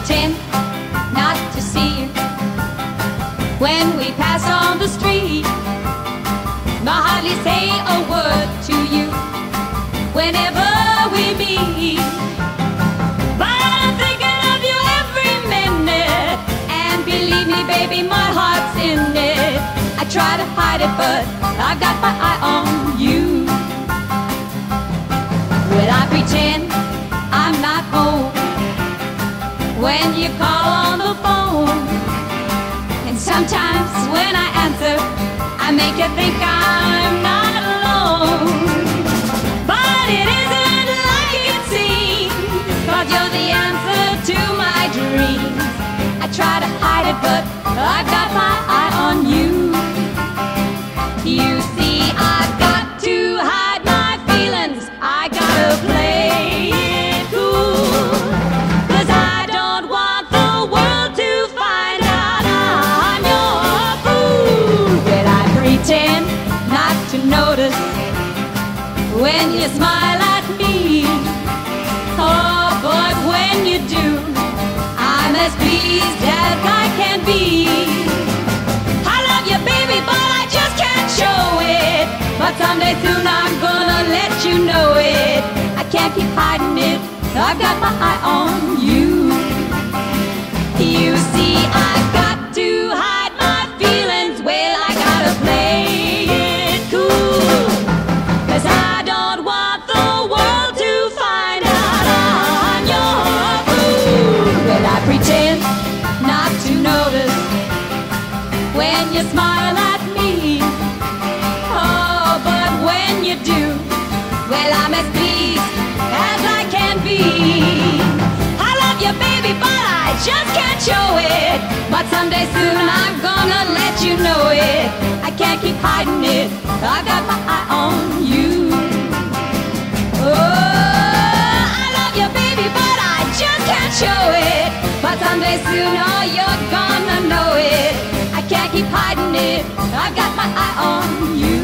pretend not to see you when we pass on the street. I hardly say a word to you whenever we meet. But I'm thinking of you every minute, and believe me, baby, my heart's in it. I try to hide it, but I've got my eye on you. Will I pretend I'm not home when you call on the phone? And sometimes when I answer, I make you think I'm not alone. But it isn't like it seems, 'cause you're the answer to my dreams. I try to hide it, but I've got my eye on you. You see, I've got to hide my feelings, I gotta play it cool, 'cause I don't want the world to find out I'm your fool. Will I pretend not to notice when you smile at me? Oh, but when you do, I'm as pleased as I can be. I love you, baby, but I just can't show it. But someday soon I'm gonna let you know it. I can't keep hiding it, I've got my eye on you. You see, I've got to hide my feelings, well, I gotta play it cool, 'cause I don't want the world to find out I'm your fool. Well, I pretend not to notice when you smile at me. Oh, but when you do, well, I'm as pleased as I can be. I love you, baby, but I just can't show it. But someday soon I'm gonna let you know it. I can't keep hiding it, I've got my eye on you. Oh, I love you, baby, but I just can't show it. But someday soon, oh, you're gonna know it. I can't keep hiding it, I've got my eye on you.